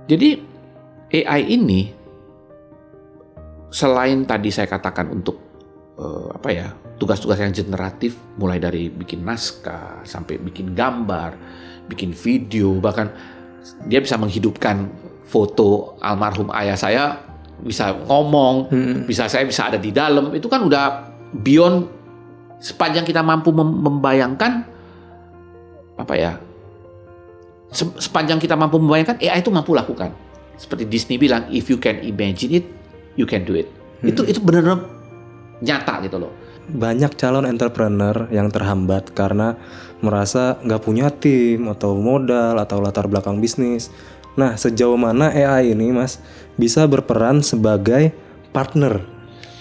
Jadi AI ini selain tadi saya katakan untuk tugas-tugas yang generatif, mulai dari bikin naskah sampai bikin gambar, bikin video, bahkan dia bisa menghidupkan foto almarhum ayah saya, bisa ngomong, saya bisa ada di dalam. Itu kan udah beyond, sepanjang kita mampu membayangkan sepanjang kita mampu membayangkan, AI itu mampu lakukan. Seperti Disney bilang, if you can imagine it, you can do it. Itu benar-benar nyata gitu loh. Banyak calon entrepreneur yang terhambat karena merasa nggak punya tim atau modal atau latar belakang bisnis. Nah, sejauh mana AI ini, Mas, bisa berperan sebagai partner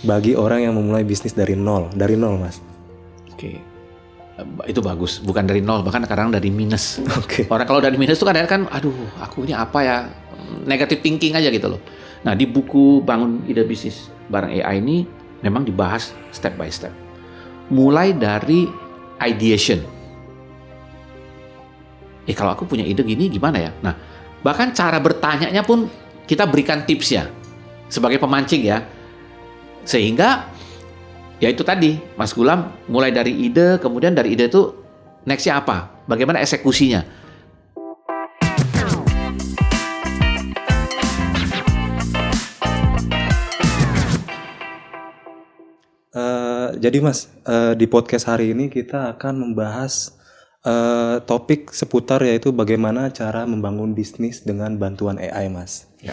bagi orang yang memulai bisnis dari nol, Mas? Oke. Itu bagus, bukan dari nol, bahkan kadang dari minus. Oke. Orang kalau dari minus itu kan, aduh, aku ini apa ya, negative thinking aja gitu loh. Nah, di buku Bangun Ide Bisnis Bareng AI ini memang dibahas step by step. Mulai dari ideation. Kalau aku punya ide gini gimana ya? Nah, bahkan cara bertanyanya pun kita berikan tipsnya sebagai pemancing ya. Sehingga ya itu tadi, Mas Gulam, mulai dari ide, kemudian dari ide itu next-nya apa? Bagaimana eksekusinya? Jadi Mas, di podcast hari ini kita akan membahas topik seputar yaitu bagaimana cara membangun bisnis dengan bantuan AI, Mas. Ya.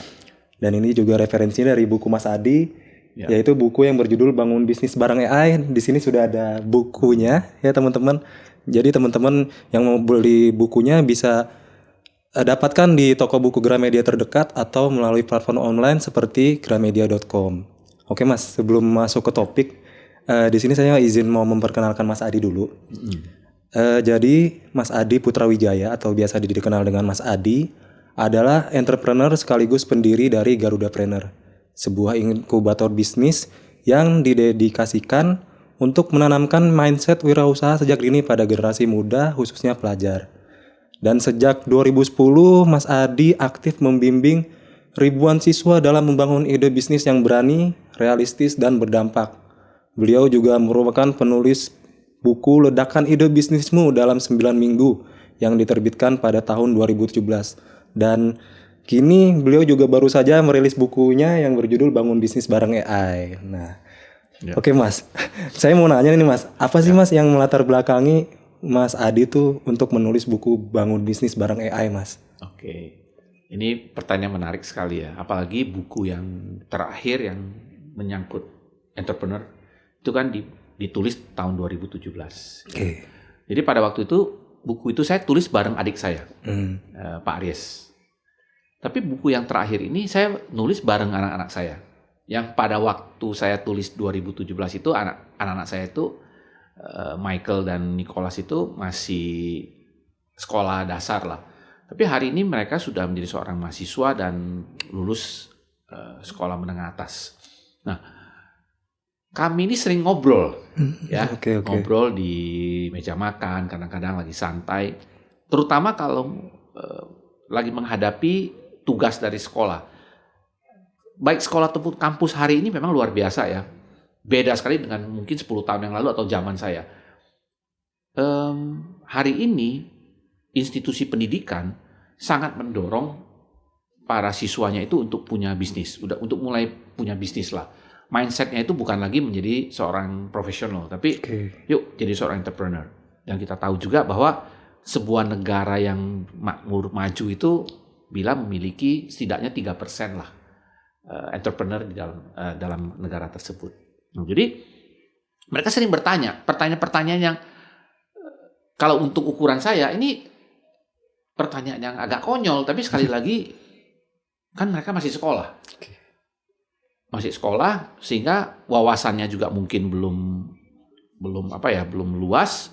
Dan ini juga referensinya dari buku Mas Adi, yaitu buku yang berjudul Bangun Bisnis Bareng AI. Di sini sudah ada bukunya ya teman-teman. Jadi teman-teman yang mau beli bukunya bisa dapatkan di toko buku Gramedia terdekat atau melalui platform online seperti gramedia.com. Oke Mas, sebelum masuk ke topik, di sini saya izin mau memperkenalkan Mas Adi dulu. Jadi Mas Adi Putrawijaya atau biasa dikenal dengan Mas Adi adalah entrepreneur sekaligus pendiri dari Garudapreneur, sebuah inkubator bisnis yang didedikasikan untuk menanamkan mindset wirausaha sejak dini pada generasi muda, khususnya pelajar. Dan sejak 2010, Mas Adi aktif membimbing ribuan siswa dalam membangun ide bisnis yang berani, realistis, dan berdampak. Beliau juga merupakan penulis buku Ledakan Ide Bisnismu dalam 9 minggu yang diterbitkan pada tahun 2017. Dan kini beliau juga baru saja merilis bukunya yang berjudul Bangun Bisnis Bareng AI. Nah, Oke Mas, saya mau nanya nih Mas, apa sih Mas yang melatar belakangi Mas Adi tuh untuk menulis buku Bangun Bisnis Bareng AI, Mas? Oke, ini pertanyaan menarik sekali ya. Apalagi buku yang terakhir yang menyangkut entrepreneur itu kan ditulis tahun 2017. Oke. Jadi pada waktu itu buku itu saya tulis bareng adik saya, Pak Aries. Tapi buku yang terakhir ini saya nulis bareng anak-anak saya. Yang pada waktu saya tulis 2017 itu anak-anak saya itu Michael dan Nicholas itu masih sekolah dasar lah. Tapi hari ini mereka sudah menjadi seorang mahasiswa dan lulus sekolah menengah atas. Nah, kami ini sering ngobrol, ya, ngobrol di meja makan, kadang-kadang lagi santai. Terutama kalau lagi menghadapi tugas dari sekolah. Baik sekolah ataupun kampus hari ini memang luar biasa ya. Beda sekali dengan mungkin 10 tahun yang lalu atau zaman saya. Hari ini institusi pendidikan sangat mendorong para siswanya itu untuk punya bisnis, untuk mulai punya bisnis lah. Mindsetnya itu bukan lagi menjadi seorang profesional, tapi yuk jadi seorang entrepreneur. Dan kita tahu juga bahwa sebuah negara yang makmur maju itu bila memiliki setidaknya 3% lah entrepreneur di dalam negara tersebut. Nah, jadi mereka sering bertanya pertanyaan-pertanyaan yang kalau untuk ukuran saya ini pertanyaan yang agak konyol, tapi sekali lagi kan mereka masih sekolah. Masih sekolah sehingga wawasannya juga mungkin belum luas.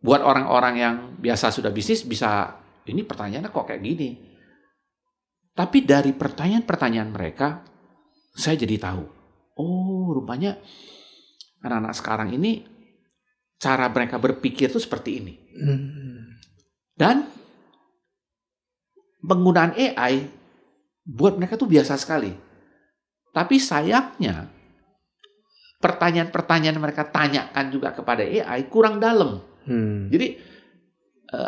Buat orang-orang yang biasa sudah bisnis bisa ini pertanyaannya kok kayak gini. Tapi dari pertanyaan-pertanyaan mereka, saya jadi tahu, oh rupanya anak-anak sekarang ini cara mereka berpikir itu seperti ini. Dan penggunaan AI buat mereka tuh biasa sekali. Tapi sayangnya pertanyaan-pertanyaan mereka tanyakan juga kepada AI kurang dalam. Jadi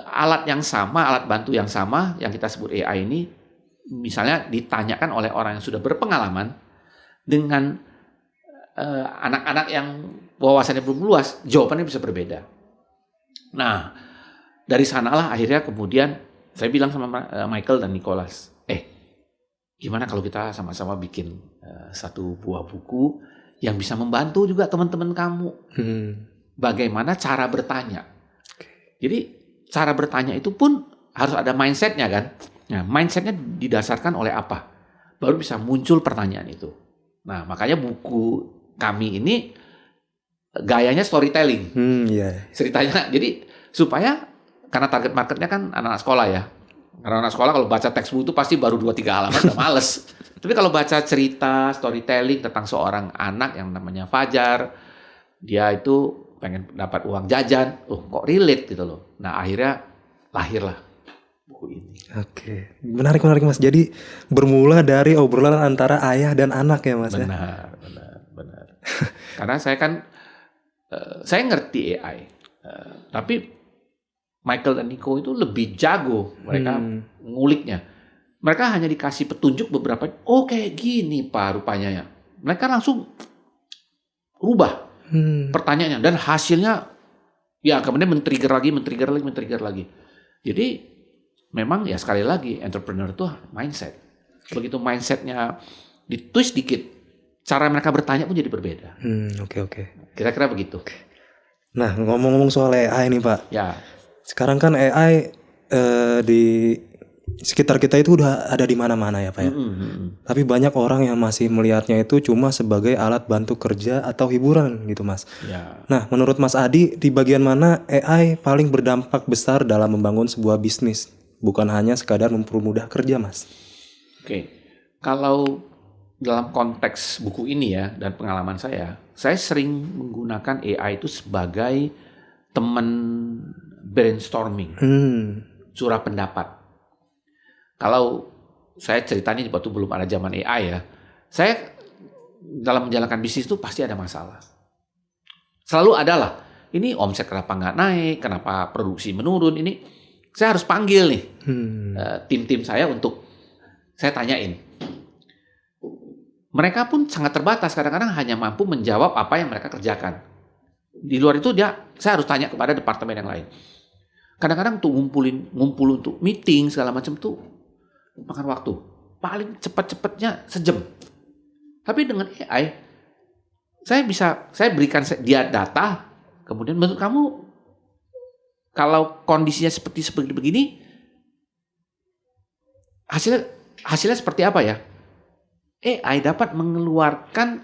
alat yang sama, alat bantu yang sama yang kita sebut AI ini, misalnya ditanyakan oleh orang yang sudah berpengalaman dengan anak-anak yang wawasannya belum luas, jawabannya bisa berbeda. Nah, dari sanalah akhirnya kemudian saya bilang sama Michael dan Nicholas, gimana kalau kita sama-sama bikin satu buah buku yang bisa membantu juga teman-teman kamu. Bagaimana cara bertanya. Jadi cara bertanya itu pun harus ada mindsetnya kan. Nah, mindsetnya didasarkan oleh apa? Baru bisa muncul pertanyaan itu. Nah, makanya buku kami ini gayanya storytelling. Ceritanya, jadi supaya, karena target marketnya kan anak-anak sekolah ya. Karena anak sekolah kalau baca teks buku itu pasti baru 2-3 halaman udah males. Tapi kalau baca cerita, storytelling tentang seorang anak yang namanya Fajar, dia itu pengen dapat uang jajan, kok relate gitu loh. Nah akhirnya lahirlah buku ini. Oke, menarik Mas. Jadi bermula dari obrolan antara ayah dan anak ya Mas. Benar. Karena saya kan, saya ngerti AI, tapi Michael dan Nico itu lebih jago mereka nguliknya. Mereka hanya dikasih petunjuk beberapa, kayak gini Pak rupanya ya. Mereka langsung rubah pertanyaannya dan hasilnya ya kemudian men-trigger lagi. Jadi memang ya sekali lagi entrepreneur itu mindset. Begitu mindsetnya ditwist dikit, cara mereka bertanya pun jadi berbeda. Oke. Kira-kira begitu. Nah, ngomong-ngomong soal AI nih Pak. Ya. Sekarang kan AI di sekitar kita itu udah ada di mana-mana ya Pak ya. Tapi banyak orang yang masih melihatnya itu cuma sebagai alat bantu kerja atau hiburan gitu Mas. Ya. Nah, menurut Mas Adi, di bagian mana AI paling berdampak besar dalam membangun sebuah bisnis? Bukan hanya sekadar mempermudah kerja Mas. Oke. Kalau dalam konteks buku ini ya dan pengalaman saya sering menggunakan AI itu sebagai teman brainstorming, curah pendapat. Kalau saya ceritanya waktu belum ada zaman AI ya, saya dalam menjalankan bisnis itu pasti ada masalah. Selalu adalah, ini omset kenapa nggak naik, kenapa produksi menurun, ini saya harus panggil nih tim-tim saya untuk saya tanyain. Mereka pun sangat terbatas, kadang-kadang hanya mampu menjawab apa yang mereka kerjakan. Di luar itu saya harus tanya kepada departemen yang lain. Kadang-kadang tuh ngumpul untuk meeting segala macam tuh makan waktu. Paling cepat-cepatnya sejam. Tapi dengan AI, saya berikan dia data, kemudian menurut kamu kalau kondisinya seperti begini, hasilnya seperti apa ya? AI dapat mengeluarkan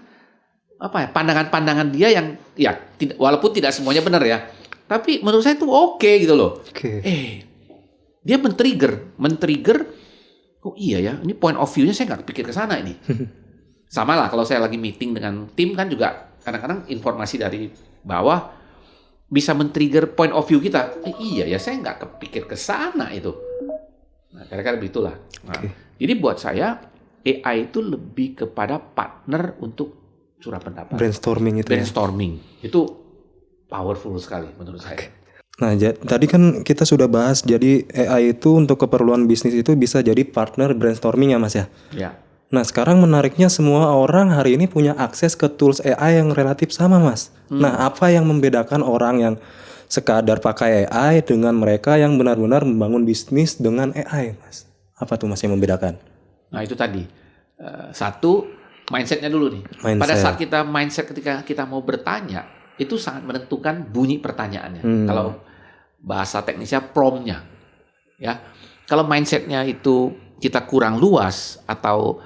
pandangan-pandangan dia yang ya walaupun tidak semuanya benar ya, tapi menurut saya itu oke gitu loh. Dia men-trigger. Oh iya ya, ini point of view-nya saya nggak pikir ke sana ini. Sama lah kalau saya lagi meeting dengan tim kan juga kadang-kadang informasi dari bawah bisa men-trigger point of view kita. Iya ya, saya nggak kepikir ke sana itu. Nah, kira-kira begitulah. Nah, jadi buat saya AI itu lebih kepada partner untuk curah pendapat. Brainstorming itu powerful sekali menurut saya. Nah, tadi kan kita sudah bahas, jadi AI itu untuk keperluan bisnis itu bisa jadi partner brainstorming ya Mas ya? Ya. Nah, sekarang menariknya semua orang hari ini punya akses ke tools AI yang relatif sama Mas. Nah, apa yang membedakan orang yang sekadar pakai AI dengan mereka yang benar-benar membangun bisnis dengan AI Mas? Apa tuh Mas yang membedakan? Nah itu tadi, satu mindsetnya dulu nih. Pada saat ketika kita mau bertanya, itu sangat menentukan bunyi pertanyaannya. Kalau bahasa teknisnya prompt-nya, ya. Kalau mindsetnya itu kita kurang luas atau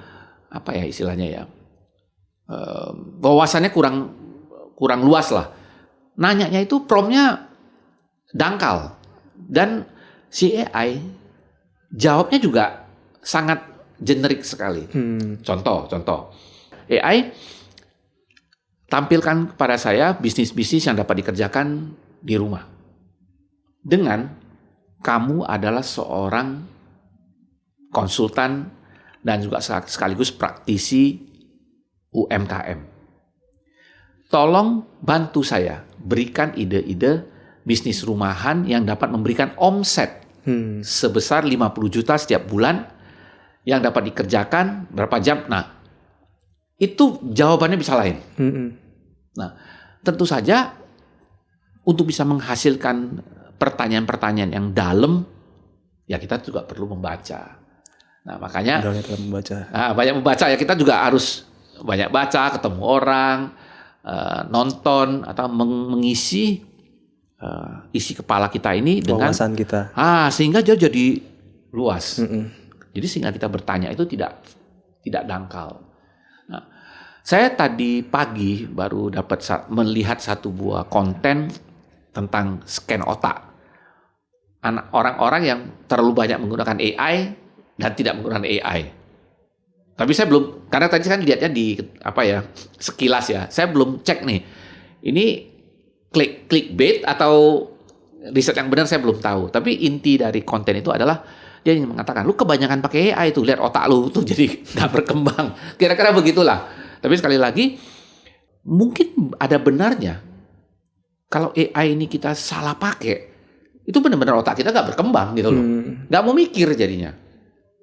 apa ya istilahnya ya, wawasannya kurang luas lah. Nanyanya itu prompt-nya dangkal dan si AI jawabnya juga sangat generik sekali. Contoh, AI tampilkan kepada saya bisnis-bisnis yang dapat dikerjakan di rumah. Dengan kamu adalah seorang konsultan, dan juga sekaligus praktisi UMKM. Tolong bantu saya berikan ide-ide bisnis rumahan yang dapat memberikan omset sebesar 50 juta setiap bulan yang dapat dikerjakan berapa jam. Nah, itu jawabannya bisa lain. Nah, tentu saja untuk bisa menghasilkan pertanyaan-pertanyaan yang dalam, ya kita juga perlu membaca. Nah, makanya banyak membaca ya, kita juga harus banyak baca, ketemu orang, nonton atau mengisi isi kepala kita ini dengan wawasan kita. Sehingga dia jadi luas. Jadi sehingga kita bertanya itu tidak dangkal. Nah, saya tadi pagi baru dapat melihat satu buah konten tentang scan otak. Orang-orang yang terlalu banyak menggunakan AI dan tidak menggunakan AI. Tapi saya belum, karena tadi kan lihatnya di sekilas ya. Saya belum cek nih. Ini clickbait atau riset yang benar saya belum tahu. Tapi inti dari konten itu adalah dia ingin mengatakan, lu kebanyakan pakai AI tuh, lihat otak lu tuh jadi nggak berkembang. Kira-kira begitulah. Tapi sekali lagi, mungkin ada benarnya. Kalau AI ini kita salah pakai, itu benar-benar otak kita nggak berkembang gitu loh. Nggak mau mikir jadinya.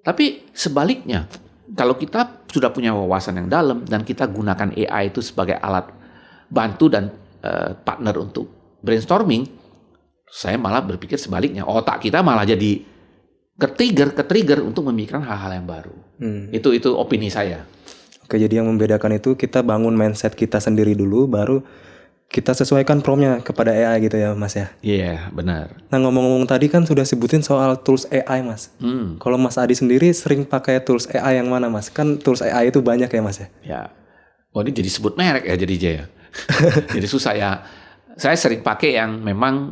Tapi sebaliknya, kalau kita sudah punya wawasan yang dalam dan kita gunakan AI itu sebagai alat bantu dan partner untuk brainstorming, saya malah berpikir sebaliknya. Otak kita malah jadi ke-trigger untuk memikirkan hal-hal yang baru. Itu opini saya. Oke, jadi yang membedakan itu kita bangun mindset kita sendiri dulu, baru kita sesuaikan promptnya kepada AI gitu ya Mas ya? Iya, benar. Nah, ngomong-ngomong tadi kan sudah sebutin soal tools AI Mas. Kalau Mas Adi sendiri sering pakai tools AI yang mana Mas? Kan tools AI itu banyak ya Mas ya? Ya, ini jadi sebut merek ya jadi Jaya. Jadi susah ya. Saya sering pakai yang memang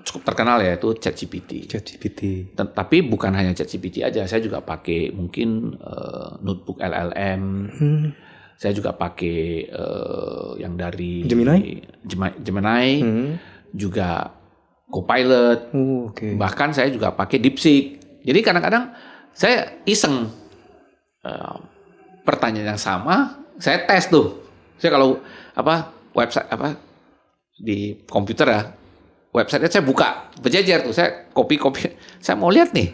cukup terkenal ya, itu ChatGPT. Tapi bukan hanya ChatGPT aja, saya juga pakai mungkin notebook LLM. Saya juga pakai yang dari Gemini, juga Copilot. Bahkan saya juga pakai DeepSeek. Jadi kadang-kadang saya iseng pertanyaan yang sama, saya tes tuh. Saya kalau website di komputer ya, website saya buka berjejer tuh, saya copy. Saya mau lihat nih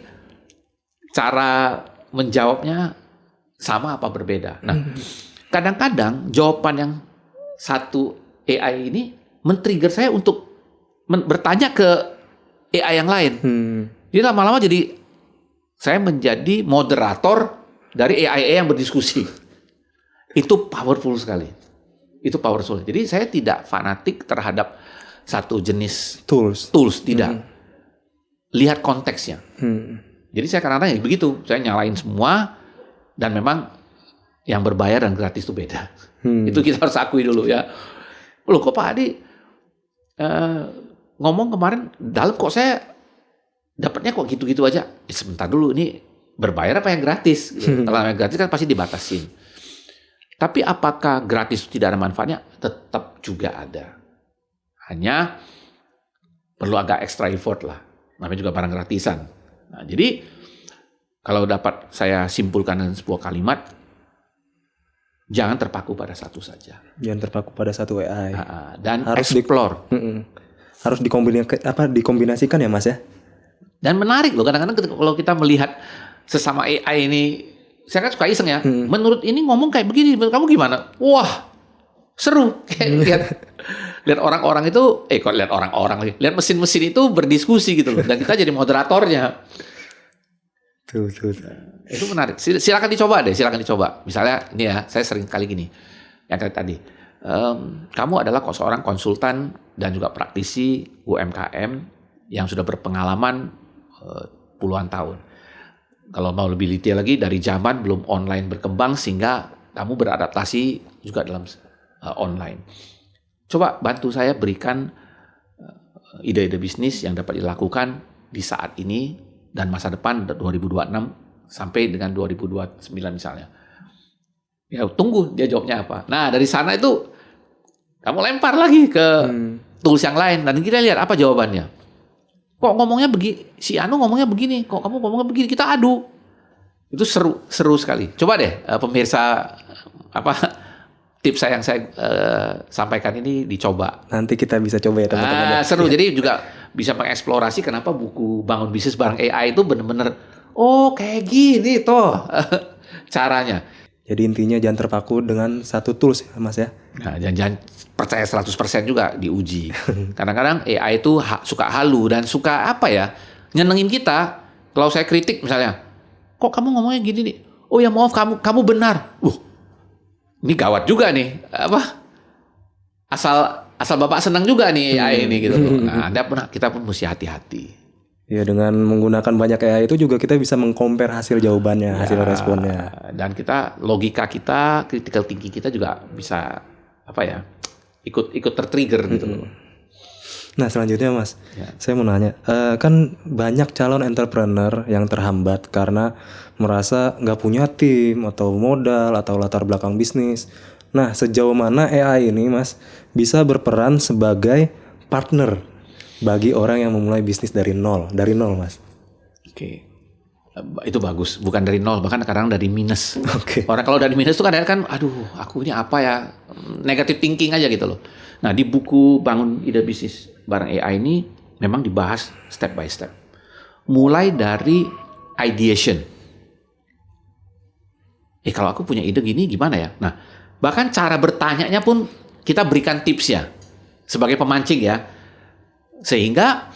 cara menjawabnya sama apa berbeda. Nah, kadang-kadang jawaban yang satu AI ini men-trigger saya untuk bertanya ke AI yang lain. Jadi lama-lama jadi saya menjadi moderator dari AI yang berdiskusi. Itu powerful sekali. Jadi saya tidak fanatik terhadap satu jenis tools, tidak. Lihat konteksnya. Jadi saya kadang-kadang ya begitu, saya nyalain semua, dan memang yang berbayar dan gratis itu beda. Itu kita harus akui dulu ya. Loh kok Pak Adi ngomong kemarin dalam, kok saya dapatnya kok gitu-gitu aja. Sebentar dulu, ini berbayar apa yang gratis? Kalau yang gratis kan pasti dibatasin. Tapi apakah gratis itu tidak ada manfaatnya? Tetap juga ada. Hanya perlu agak extra effort lah. Namanya juga barang gratisan. Nah, jadi kalau dapat saya simpulkan dengan sebuah kalimat, jangan terpaku pada satu saja. Jangan terpaku pada satu AI. Dan harus explore. Harus dikombinasikan ya Mas ya? Dan menarik loh, kadang-kadang kalau kita melihat sesama AI ini, saya kan suka iseng ya, menurut ini ngomong kayak begini, menurut kamu gimana? Wah, seru. Lihat orang-orang itu, lihat mesin-mesin itu berdiskusi gitu loh, dan kita jadi moderatornya. Tuh. Itu menarik. Silakan dicoba deh, Misalnya ini ya, saya sering kali gini, yang kayak tadi, kamu adalah seorang konsultan dan juga praktisi UMKM yang sudah berpengalaman puluhan tahun. Kalau mau lebih detail lagi, dari zaman belum online berkembang sehingga kamu beradaptasi juga dalam online. Coba bantu saya berikan ide-ide bisnis yang dapat dilakukan di saat ini dan masa depan 2026 sampai dengan 2029 misalnya. Ya, tunggu dia jawabnya apa. Nah, dari sana itu kamu lempar lagi ke tools yang lain dan kita lihat apa jawabannya. Kok ngomongnya begini, si Anu ngomongnya begini, kok kamu ngomongnya begini, kita adu. Itu seru sekali. Coba deh pemirsa tips yang saya sampaikan ini dicoba. Nanti kita bisa coba ya teman-teman. Seru. Jadi juga bisa mengeksplorasi kenapa buku Bangun Bisnis Bareng AI itu bener-bener kayak gini toh caranya. Jadi intinya jangan terpaku dengan satu tools ya Mas ya. Nah, jangan percaya 100% juga diuji. Kadang-kadang AI itu suka halu dan suka nyenengin kita. Kalau saya kritik misalnya, kok kamu ngomongnya gini nih? Oh ya maaf, kamu benar. Ini gawat juga nih. Asal Bapak senang juga nih AI ini gitu. Nah, kita pun mesti hati-hati. Ya dengan menggunakan banyak AI itu juga kita bisa mengcompare hasil jawabannya, hasil responnya. Dan logika kita, critical thinking kita juga bisa ikut tertrigger gitu loh. Nah selanjutnya Mas, saya mau nanya, kan banyak calon entrepreneur yang terhambat karena merasa nggak punya tim atau modal atau latar belakang bisnis. Nah sejauh mana AI ini Mas bisa berperan sebagai partner bagi orang yang memulai bisnis dari nol Mas? Oke. Itu bagus, bukan dari nol, bahkan kadang dari minus. Oke. Orang kalau dari minus itu kadang-kadang aduh aku ini apa ya, negative thinking aja gitu loh. Nah di buku Bangun Ide Bisnis Bareng AI ini memang dibahas step by step. Mulai dari ideation. Kalau aku punya ide gini gimana ya? Nah bahkan cara bertanyanya pun kita berikan tips ya. Sebagai pemancing ya. Sehingga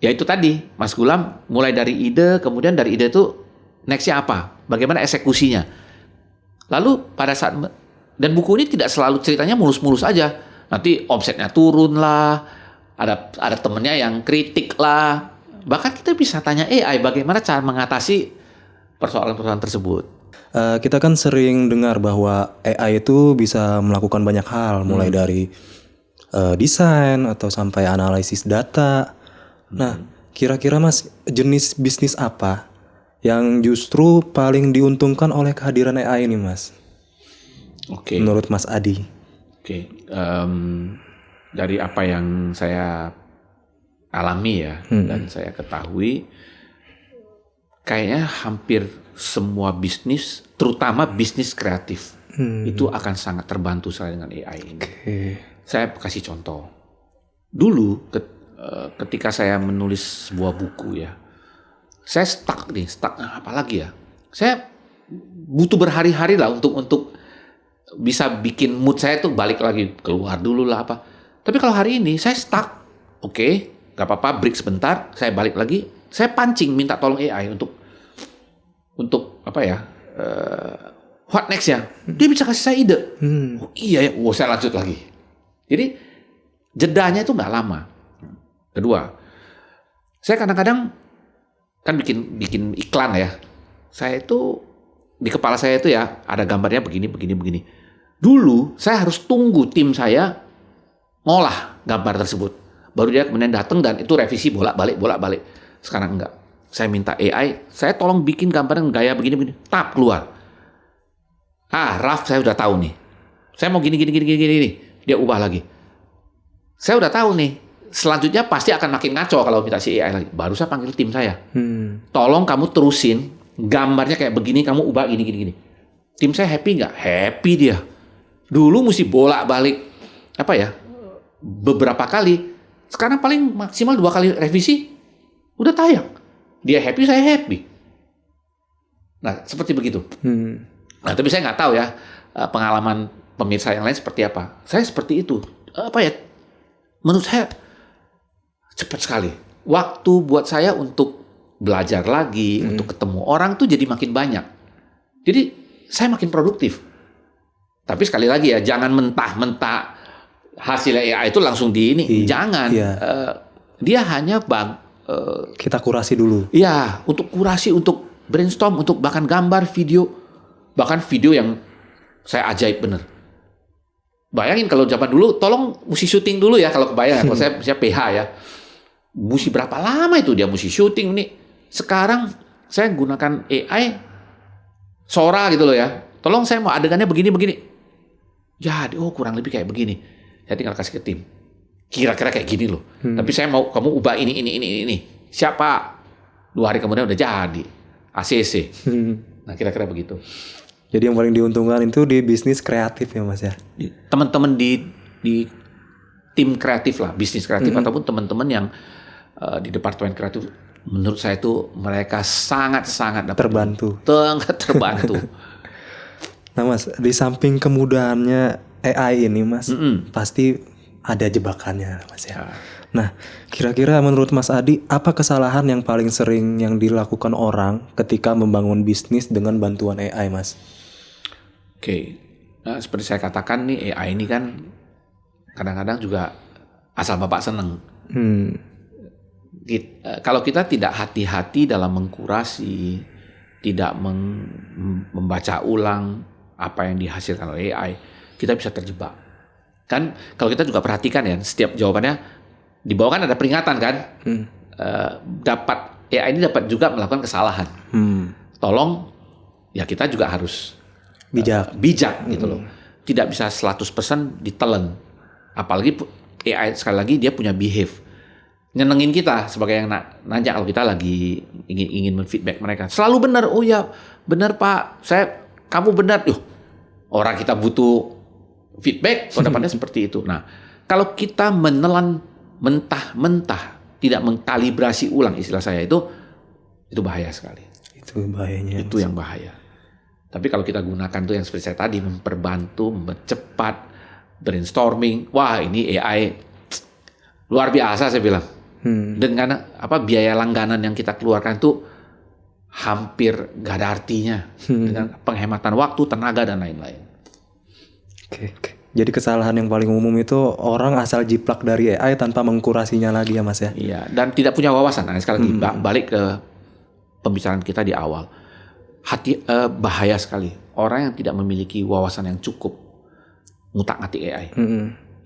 ya itu tadi Mas Gulam mulai dari ide, kemudian dari ide itu nextnya apa? Bagaimana eksekusinya? Lalu pada saat, dan buku ini tidak selalu ceritanya mulus-mulus aja. Nanti omsetnya turun lah, ada temennya yang kritik lah. Bahkan kita bisa tanya AI bagaimana cara mengatasi persoalan-persoalan tersebut. Kita kan sering dengar bahwa AI itu bisa melakukan banyak hal, mulai dari desain atau sampai analisis data. Nah, kira-kira Mas, jenis bisnis apa yang justru paling diuntungkan oleh kehadiran AI ini Mas? Oke. Menurut Mas Adi. Oke. Dari apa yang saya alami ya dan saya ketahui, kayaknya hampir semua bisnis, terutama bisnis kreatif, itu akan sangat terbantu sekali dengan AI ini. Saya kasih contoh. Dulu ketika saya menulis sebuah buku ya, saya stuck apalagi ya. Saya butuh berhari-hari lah untuk bisa bikin mood saya tuh balik lagi, keluar dulu lah apa. Tapi kalau hari ini saya stuck, oke, gak apa-apa, break sebentar, saya balik lagi, saya pancing minta tolong AI untuk what next ya. Dia bisa kasih saya ide. Oh iya ya, saya lanjut lagi. Jadi jedanya itu nggak lama. Kedua, saya kadang-kadang kan bikin iklan ya. Saya itu di kepala saya itu ya ada gambarnya begini. Dulu saya harus tunggu tim saya ngolah gambar tersebut, baru dia kemudian datang dan itu revisi bolak-balik. Sekarang enggak. Saya minta AI, saya tolong bikin gambar yang gaya begini, tap keluar. Rough saya udah tahu nih. Saya mau gini. Dia ubah lagi. Saya udah tahu nih. Selanjutnya pasti akan makin ngaco kalau minta si AI lagi. Baru saya panggil tim saya. Tolong kamu terusin gambarnya kayak begini, kamu ubah gini. Tim saya happy nggak? Happy dia. Dulu mesti bolak-balik beberapa kali. Sekarang paling maksimal 2 kali revisi udah tayang. Dia happy, saya happy. Nah seperti begitu. Nah tapi saya nggak tahu ya pengalaman pemirsa yang lain seperti apa. Saya seperti itu. Menurut saya cepat sekali. Waktu buat saya untuk belajar lagi, untuk ketemu orang tuh jadi makin banyak. Jadi saya makin produktif. Tapi sekali lagi ya, jangan mentah-mentah hasilnya AI itu langsung jangan. Iya. Dia hanya kita kurasi dulu. Iya, untuk kurasi, untuk brainstorm, untuk bahkan gambar, video. Bahkan video yang saya ajaib bener. Bayangin kalau zaman dulu, tolong mesti syuting dulu ya kalau kebayang. Kalau saya PH ya, mesti berapa lama itu dia mesti syuting nih. Sekarang saya gunakan AI, Sora gitu loh ya. Tolong saya mau adegannya begini. Jadi kurang lebih kayak begini. Saya tinggal kasih ke tim. Kira-kira kayak gini loh. Tapi saya mau kamu ubah ini. Siapa? 2 hari kemudian udah jadi. ACC. Nah, kira-kira begitu. Jadi yang paling diuntungkan itu di bisnis kreatif ya Mas ya. Teman-teman di tim kreatif lah, bisnis kreatif ataupun teman-teman yang di departemen kreatif, menurut saya itu mereka sangat-sangat terbantu. Terbantu. Nah Mas, di samping kemudahannya AI ini Mas, pasti ada jebakannya Mas ya. Nah, kira-kira menurut Mas Adi, apa kesalahan yang paling sering yang dilakukan orang ketika membangun bisnis dengan bantuan AI Mas? Oke, nah, seperti saya katakan nih, AI ini kan kadang-kadang juga asal bapak seneng. Kalau kita tidak hati-hati dalam mengkurasi, tidak membaca ulang apa yang dihasilkan oleh AI, kita bisa terjebak. Kan kalau kita juga perhatikan ya, setiap jawabannya di bawah kan ada peringatan kan, AI ini dapat juga melakukan kesalahan. Tolong ya kita juga harus bijak gitu loh. Tidak bisa 100% ditelan. Apalagi AI sekali lagi dia punya behave. Nyenengin kita sebagai yang nanya kalau kita lagi ingin menfeedback mereka. Selalu benar. Oh ya, benar Pak. Kamu benar. Orang kita butuh feedback, pendapannya seperti itu. Nah, kalau kita menelan mentah-mentah, tidak mengkalibrasi ulang istilah saya itu bahaya sekali. Itu bahayanya. Itu yang bahaya. Tapi kalau kita gunakan tuh yang seperti saya tadi, memperbantu, mempercepat, brainstorming, wah ini AI luar biasa saya bilang. Dengan biaya langganan yang kita keluarkan tuh hampir gak ada artinya. Dengan penghematan waktu, tenaga, dan lain-lain. Oke. Jadi kesalahan yang paling umum itu orang asal jiplak dari AI tanpa mengkurasinya lagi ya Mas ya? Iya, dan tidak punya wawasan. Nah, sekali lagi balik ke pembicaraan kita di awal. Bahaya sekali orang yang tidak memiliki wawasan yang cukup ngutak-ngatik AI.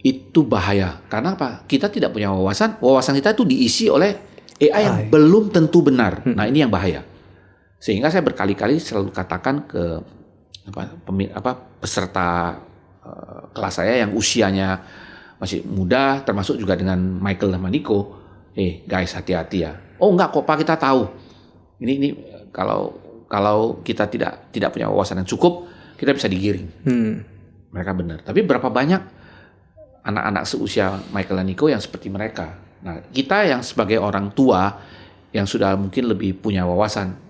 Itu bahaya. Karena apa? Kita tidak punya wawasan kita itu diisi oleh AI yang belum tentu benar. Nah, ini yang bahaya. Sehingga saya berkali-kali selalu katakan ke peserta kelas saya yang usianya masih muda, termasuk juga dengan Michael dan Maniko, guys hati-hati ya. Oh enggak kok Pak, kita tahu. Ini kalau kita tidak punya wawasan yang cukup, kita bisa digiring. Mereka benar. Tapi berapa banyak anak-anak seusia Michael dan Nico yang seperti mereka? Nah, kita yang sebagai orang tua yang sudah mungkin lebih punya wawasan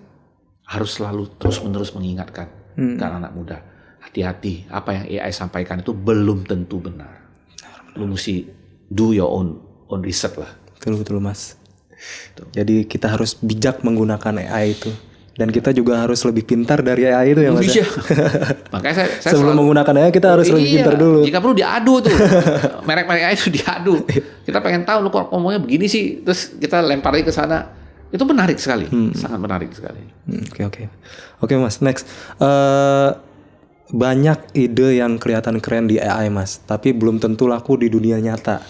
harus selalu terus-menerus mengingatkan ke anak muda. Hati-hati, apa yang AI sampaikan itu belum tentu benar. Lu mesti do your own research lah. Betul Mas. Jadi kita harus bijak menggunakan AI itu. Dan kita juga harus lebih pintar dari AI itu ya Mas. Iya. Makanya saya sebelum menggunakan AI kita harus lebih pintar dulu. Jika perlu diadu tuh. Merek-merek AI itu diadu. Kita pengen tahu lu kok ngomongnya begini sih, terus kita lempar lagi ke sana. Itu menarik sekali. Sangat menarik sekali. Oke Mas, next. Banyak ide yang kelihatan keren di AI Mas, tapi belum tentu laku di dunia nyata.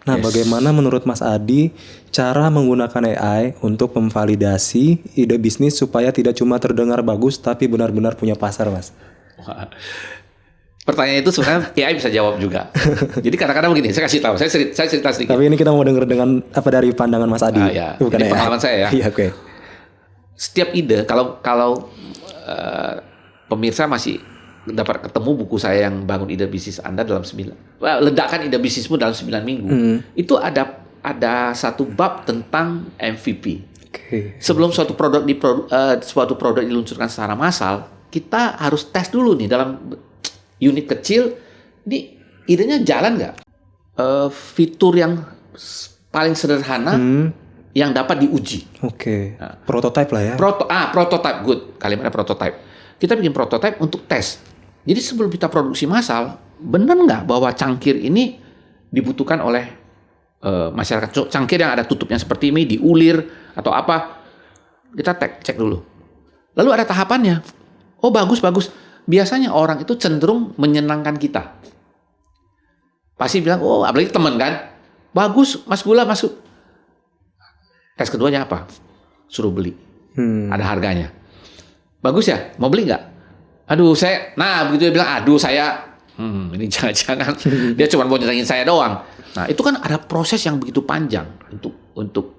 Nah, bagaimana menurut Mas Adi cara menggunakan AI untuk memvalidasi ide bisnis supaya tidak cuma terdengar bagus tapi benar-benar punya pasar, Mas? Pertanyaan itu sebenarnya AI bisa jawab juga. Jadi kadang-kadang begini, saya kasih tahu, saya cerita sedikit. Tapi ini kita mau dengar dengan apa dari pandangan Mas Adi? Bukan ini pengalaman saya ya. Iya, oke. Setiap ide, kalau pemirsa masih dapat ketemu buku saya yang bangun ide bisnis Anda dalam 9, ledakan ide bisnismu dalam 9 minggu. Itu ada satu bab tentang MVP. Sebelum suatu produk diluncurkan secara massal, kita harus tes dulu nih dalam unit kecil. Ini idenya jalan nggak? Fitur yang paling sederhana yang dapat diuji. Nah, prototype lah ya. Prototype, good. Kalimatnya prototype. Kita bikin prototype untuk tes. Jadi sebelum kita produksi massal, benar nggak bahwa cangkir ini dibutuhkan oleh masyarakat? Cangkir yang ada tutupnya seperti ini, diulir atau apa? Kita cek dulu. Lalu ada tahapannya. Oh bagus. Biasanya orang itu cenderung menyenangkan kita. Pasti bilang, oh apalagi teman kan, bagus Mas Gula masuk. Tes keduanya apa? Suruh beli. Ada harganya. Bagus ya? Mau beli nggak? Begitu dia bilang, ini jangan-jangan dia cuma mau nyenengin saya doang. Nah, itu kan ada proses yang begitu panjang untuk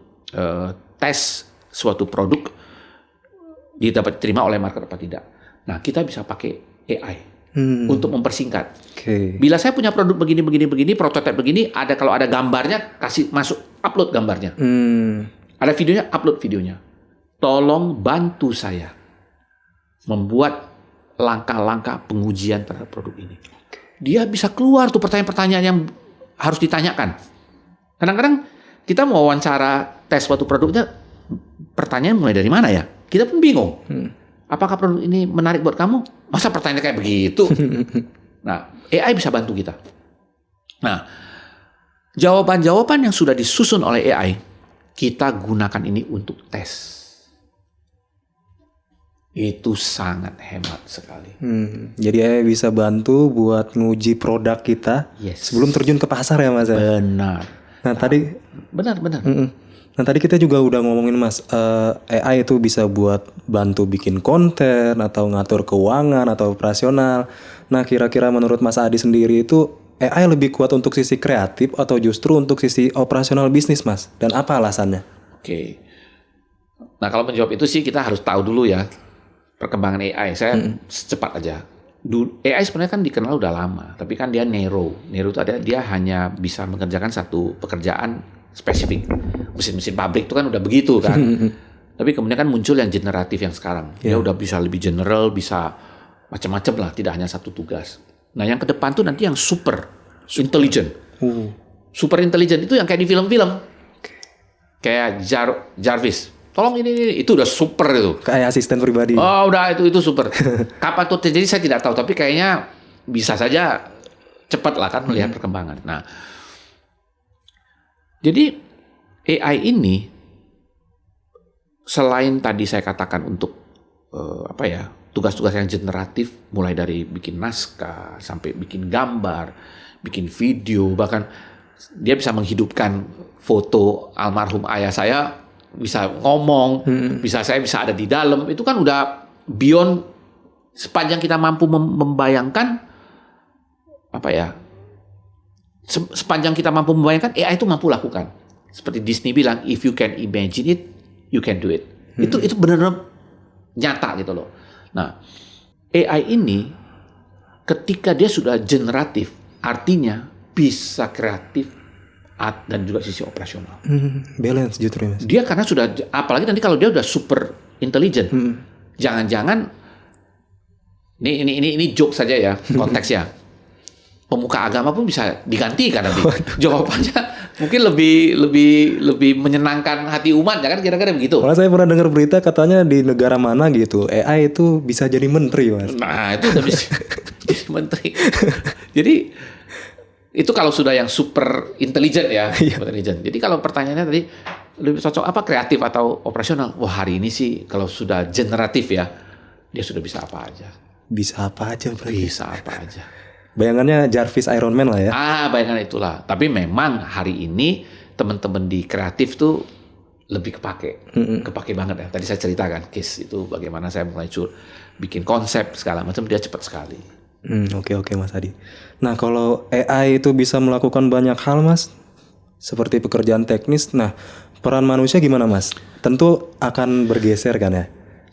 tes suatu produk dia dapat diterima oleh market apa tidak. Nah, kita bisa pakai AI untuk mempersingkat. Bila saya punya produk begini, prototipe begini, kalau ada gambarnya, kasih masuk, upload gambarnya. Ada videonya, upload videonya. Tolong bantu saya membuat langkah-langkah pengujian terhadap produk ini. Dia bisa keluar tuh pertanyaan-pertanyaan yang harus ditanyakan. Kadang-kadang kita mau wawancara tes suatu produknya, pertanyaan mulai dari mana ya? Kita pun bingung. Apakah produk ini menarik buat kamu? Masa pertanyaan kayak begitu? Nah, AI bisa bantu kita. Nah, jawaban-jawaban yang sudah disusun oleh AI, kita gunakan ini untuk tes. Itu sangat hemat sekali. Jadi AI bisa bantu buat nguji produk kita sebelum terjun ke pasar ya Mas. Benar. Nah tadi benar. Nah tadi kita juga udah ngomongin Mas, AI itu bisa buat bantu bikin konten atau ngatur keuangan atau operasional. Nah kira-kira menurut Mas Adi sendiri itu AI lebih kuat untuk sisi kreatif atau justru untuk sisi operasional bisnis Mas? Dan apa alasannya? Oke. Nah kalau menjawab itu sih kita harus tahu dulu ya perkembangan AI. Saya secepat aja. AI sebenarnya kan dikenal udah lama, tapi kan dia narrow. Narrow itu dia hanya bisa mengerjakan satu pekerjaan spesifik. Mesin-mesin pabrik itu kan udah begitu kan. Tapi kemudian kan muncul yang generatif yang sekarang. Dia udah bisa lebih general, bisa macam-macam lah, tidak hanya satu tugas. Nah, yang ke depan tuh nanti yang super intelligent. Super intelligent itu yang kayak di film-film. Kayak Jarvis. Tolong ini itu udah super itu. Kayak asisten pribadi. Oh, udah itu super. Kapan tuh terjadi saya tidak tahu, tapi kayaknya bisa saja cepat lah kan melihat perkembangan. Nah, jadi AI ini selain tadi saya katakan untuk tugas-tugas yang generatif, mulai dari bikin naskah sampai bikin gambar, bikin video, bahkan dia bisa menghidupkan foto almarhum ayah saya, bisa ngomong, saya bisa ada di dalam. Itu kan udah beyond, sepanjang kita mampu membayangkan sepanjang kita mampu membayangkan, AI itu mampu lakukan. Seperti Disney bilang, if you can imagine it, you can do it. Itu benar-benar nyata gitu loh. Nah, AI ini ketika dia sudah generatif, artinya bisa kreatif dan juga sisi operasional. Balance justru Mas. Dia karena sudah, apalagi nanti kalau dia udah super intelligent, jangan-jangan ini joke saja ya konteksnya. Pemuka agama pun bisa digantikan nanti. Jawabannya mungkin lebih menyenangkan hati umat, ya kan, kira-kira begitu. Malah saya pernah dengar berita katanya di negara mana gitu AI itu bisa jadi menteri Mas. Nah itu udah bisa jadi menteri. Jadi itu kalau sudah yang super intelligent ya, intelligent. Jadi kalau pertanyaannya tadi lebih cocok apa, kreatif atau operasional? Wah, hari ini sih kalau sudah generatif ya, dia sudah bisa apa aja. Bisa apa aja berarti. Bisa apa aja. Bayangannya Jarvis Iron Man lah ya. Bayangan itulah. Tapi memang hari ini teman-teman di kreatif tuh lebih kepake banget ya. Tadi saya ceritakan case itu bagaimana saya mulai bikin konsep segala macam, dia cepat sekali. Oke Mas Adi. Nah kalau AI itu bisa melakukan banyak hal Mas, seperti pekerjaan teknis. Nah peran manusia gimana Mas? Tentu akan bergeser kan ya.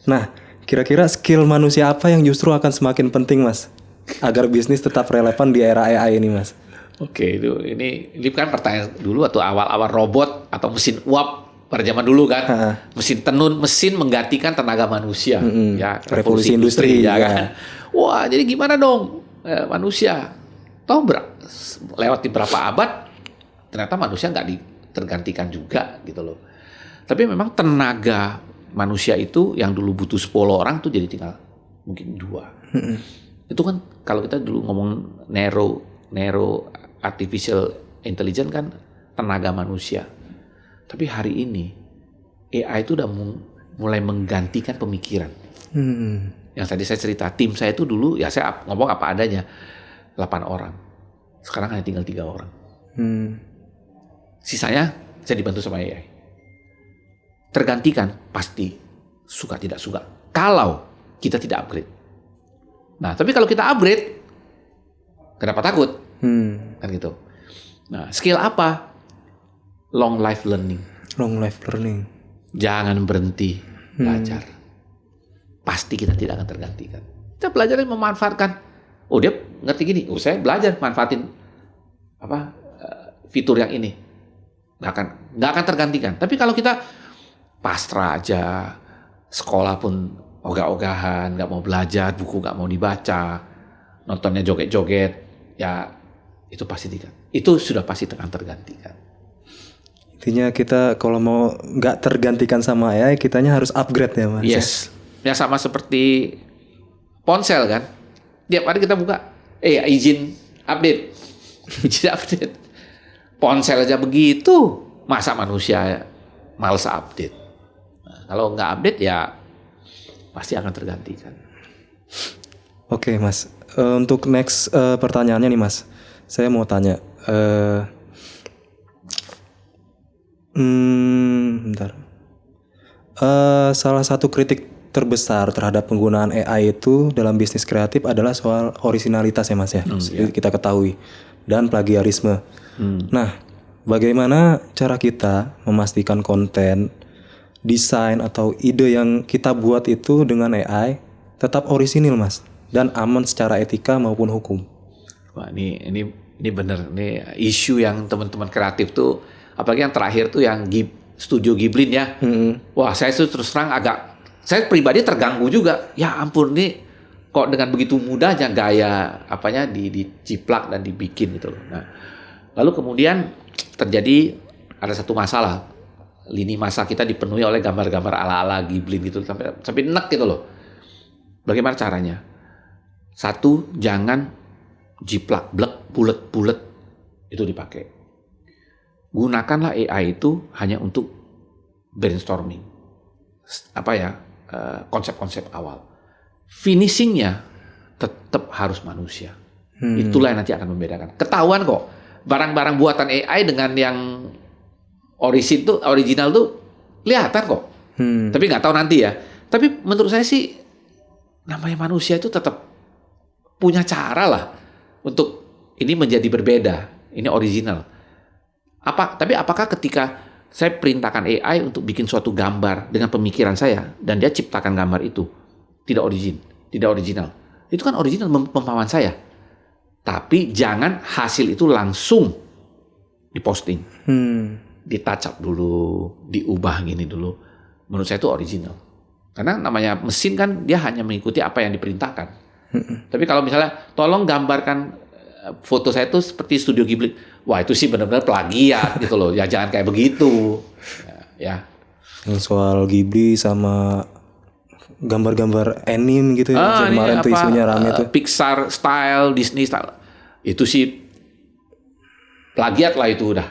Nah kira-kira skill manusia apa yang justru akan semakin penting Mas, agar bisnis tetap relevan di era AI ini Mas? Oke, ini kan pertanyaan dulu atau awal-awal robot atau mesin uap pada zaman dulu kan. Mesin tenun, mesin menggantikan tenaga manusia. Ya, revolusi industri ya kan. Wah, jadi gimana dong manusia? Lewat berapa abad ternyata manusia nggak tergantikan juga gitu loh. Tapi memang tenaga manusia itu yang dulu butuh 10 orang tuh jadi tinggal mungkin 2. Itu kan kalau kita dulu ngomong narrow artificial intelligence kan tenaga manusia. Tapi hari ini AI itu udah mulai menggantikan pemikiran. Yang tadi saya cerita, tim saya itu dulu ya saya ngomong apa adanya, 8 orang. Sekarang hanya tinggal 3 orang. Sisanya saya dibantu sama AI. Tergantikan pasti, suka tidak suka. Kalau kita tidak upgrade. Nah, tapi kalau kita upgrade, kenapa takut? Kan gitu. Nah, skill apa? Long life learning. Long life learning. Jangan berhenti belajar. pasti kita tidak akan tergantikan. Kita belajar memanfaatkan. Oh dia ngerti gini, saya belajar manfaatin fitur yang ini, nggak akan tergantikan. Tapi kalau kita pasrah aja, sekolah pun ogah-ogahan, nggak mau belajar, buku nggak mau dibaca, nontonnya joget-joget, ya itu pasti itu sudah pasti akan tergantikan. Intinya kita kalau mau nggak tergantikan sama AI, kitanya harus upgrade ya Mas. Yes, ya sama seperti ponsel kan. Tiap hari kita buka, izin update, izin update. Ponsel aja begitu, masa manusia malas update. Nah, kalau nggak update ya pasti akan tergantikan. Oke Mas, untuk next pertanyaannya nih Mas, saya mau tanya. Bentar. Salah satu kritik terbesar terhadap penggunaan AI itu dalam bisnis kreatif adalah soal originalitas ya Mas ya. Kita ketahui, dan plagiarisme. Nah, bagaimana cara kita memastikan konten, desain atau ide yang kita buat itu dengan AI tetap orisinil Mas dan aman secara etika maupun hukum? Wah, ini bener, ini isu yang teman-teman kreatif tuh, apalagi yang terakhir tuh yang Studio Ghibli ya. Wah, saya tuh terus terang saya pribadi terganggu juga. Ya ampun, nih kok dengan begitu mudahnya gaya diciplak dan dibikin gitu loh. Nah, lalu kemudian terjadi ada satu masalah. Lini masa kita dipenuhi oleh gambar-gambar ala-ala Ghibli gitu sampai enek gitu loh. Bagaimana caranya? Satu, jangan jiplak, bulet itu dipakai. Gunakanlah AI itu hanya untuk brainstorming. Konsep-konsep awal. Finishingnya tetap harus manusia. Itulah yang nanti akan membedakan. Ketahuan kok barang-barang buatan AI dengan yang original tuh kelihatan kok. Tapi nggak tahu nanti ya. Tapi menurut saya sih namanya manusia itu tetap punya cara lah untuk ini menjadi berbeda. Ini original. Tapi apakah ketika saya perintahkan AI untuk bikin suatu gambar dengan pemikiran saya dan dia ciptakan gambar itu tidak original. Itu kan original pemahaman saya. Tapi jangan hasil itu langsung diposting. Ditouch up dulu, diubah gini dulu. Menurut saya itu original. Karena namanya mesin kan dia hanya mengikuti apa yang diperintahkan. Tapi kalau misalnya tolong gambarkan foto saya itu seperti Studio Ghibli, wah itu sih benar-benar plagiat gitu loh. Ya jangan kayak begitu. Ya. Yang soal Ghibli sama gambar-gambar anime gitu ya. Kemarin tuh isunya rame tuh. Pixar style, Disney style. Itu sih plagiat lah itu udah.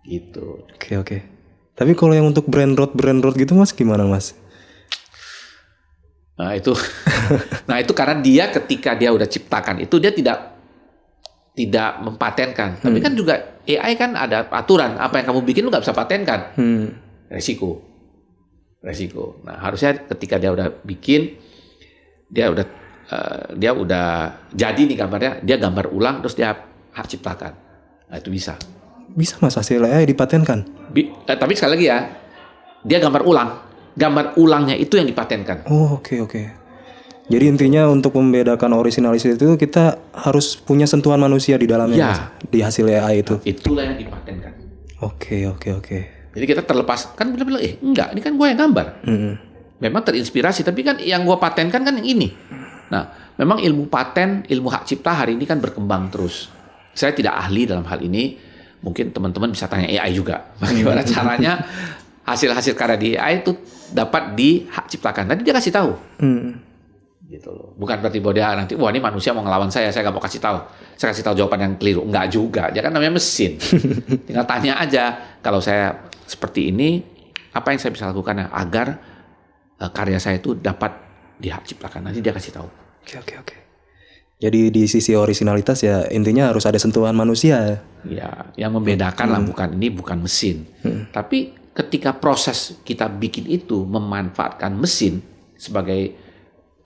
Gitu. Oke. Tapi kalau yang untuk brand road gitu Mas gimana Mas? Nah itu karena dia ketika dia udah ciptakan itu dia tidak mempatenkan. Tapi kan juga AI kan ada aturan, apa yang kamu bikin lu nggak bisa patenkan. Resiko. Nah harusnya ketika dia udah bikin, dia udah jadi nih gambarnya, dia gambar ulang terus dia hak ciptakan. Nah itu bisa Mas hasil AI dipatenkan. Tapi sekali lagi ya, dia gambar ulangnya itu yang dipatenkan. Oh oke. Jadi intinya untuk membedakan orisinalitas itu kita harus punya sentuhan manusia di dalamnya Ya. Mas, di hasil AI itu. Itulah yang dipatenkan. Oke. Jadi kita terlepas, kan bilang enggak, ini kan gue yang gambar. Memang terinspirasi, tapi kan yang gue patenkan kan yang ini. Nah, memang ilmu paten, ilmu hak cipta hari ini kan berkembang terus. Saya tidak ahli dalam hal ini, mungkin teman-teman bisa tanya AI juga. Bagaimana caranya hasil-hasil karya di AI itu dapat di hak ciptakan. Nanti dia kasih tahu. Gitu loh. Bukan berarti bahwa dia nanti, wah ini manusia mau ngelawan saya nggak mau kasih tahu. Saya kasih tahu jawaban yang keliru. Enggak juga. Dia kan namanya mesin. Tinggal tanya aja, kalau saya seperti ini, apa yang saya bisa lakukan agar karya saya itu dapat dihak ciptakan. Nanti dia kasih tahu. Oke. Jadi di sisi originalitas ya intinya harus ada sentuhan manusia. Ya, yang membedakan lah bukan mesin. Tapi ketika proses kita bikin itu memanfaatkan mesin sebagai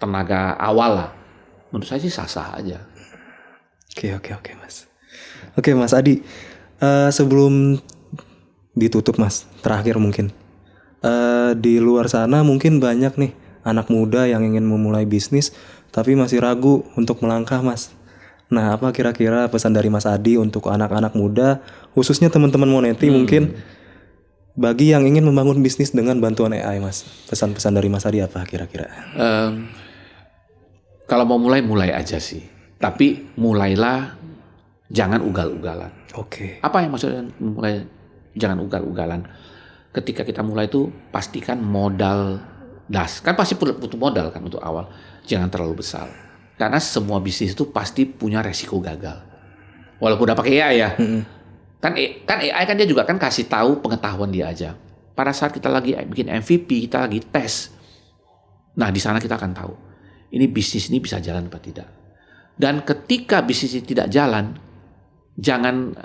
tenaga awal lah, menurut saya sih sah-sah aja. Oke Mas. Oke Mas Adi, sebelum ditutup Mas, terakhir mungkin di luar sana mungkin banyak nih anak muda yang ingin memulai bisnis tapi masih ragu untuk melangkah, Mas. Nah, apa kira-kira pesan dari Mas Adi untuk anak-anak muda, khususnya teman-teman Moneti mungkin bagi yang ingin membangun bisnis dengan bantuan AI, Mas? Pesan-pesan dari Mas Adi apa kira-kira? Kalau mau mulai aja sih. Tapi mulailah, jangan ugal-ugalan. Oke. Apa yang maksudnya mulai jangan ugal-ugalan? Ketika kita mulai itu pastikan modal kan pasti butuh modal kan untuk awal. Jangan terlalu besar. Karena semua bisnis itu pasti punya resiko gagal. Walaupun udah pakai AI ya. Kan AI kan dia juga kan kasih tahu pengetahuan dia aja. Pada saat kita lagi bikin MVP, kita lagi tes. Nah, di sana kita akan tahu ini bisnis ini bisa jalan apa tidak. Dan ketika bisnis ini tidak jalan, jangan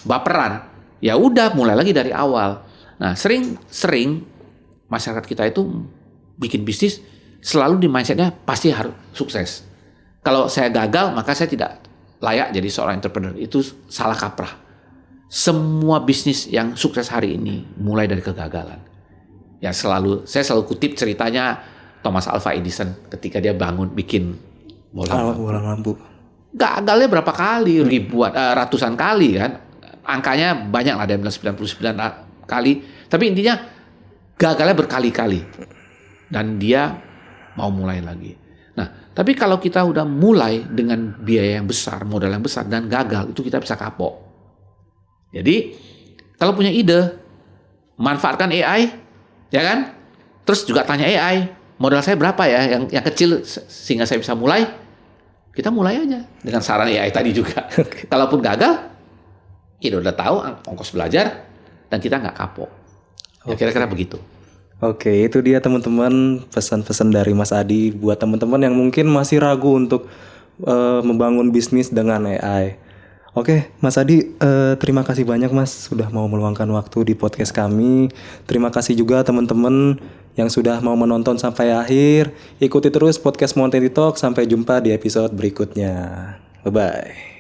baperan. Ya udah, mulai lagi dari awal. Nah, sering masyarakat kita itu bikin bisnis selalu di mindsetnya pasti harus sukses. Kalau saya gagal, maka saya tidak layak jadi seorang entrepreneur. Itu salah kaprah. Semua bisnis yang sukses hari ini mulai dari kegagalan. Ya saya selalu kutip ceritanya Thomas Alva Edison ketika dia bikin bola lampu. Gagalnya berapa kali? Ratusan kali kan. Angkanya banyak lah, ada yang bilang 99 kali. Tapi intinya gagalnya berkali-kali. Dan dia mau mulai lagi. Nah, tapi kalau kita udah mulai dengan biaya yang besar, modal yang besar, dan gagal, itu kita bisa kapok. Jadi, kalau punya ide, manfaatkan AI, ya kan? Terus juga tanya AI, modal saya berapa ya, yang kecil sehingga saya bisa mulai. Kita mulai aja dengan saran AI tadi juga. Kalaupun gagal, kita udah tahu ongkos belajar, dan kita nggak kapok. Ya kira-kira begitu. Oke, itu dia teman-teman pesan-pesan dari Mas Adi buat teman-teman yang mungkin masih ragu untuk membangun bisnis dengan AI. Oke, Mas Adi, terima kasih banyak Mas sudah mau meluangkan waktu di podcast kami. Terima kasih juga teman-teman yang sudah mau menonton sampai akhir. Ikuti terus podcast Moneti Talk. Sampai jumpa di episode berikutnya. Bye-bye.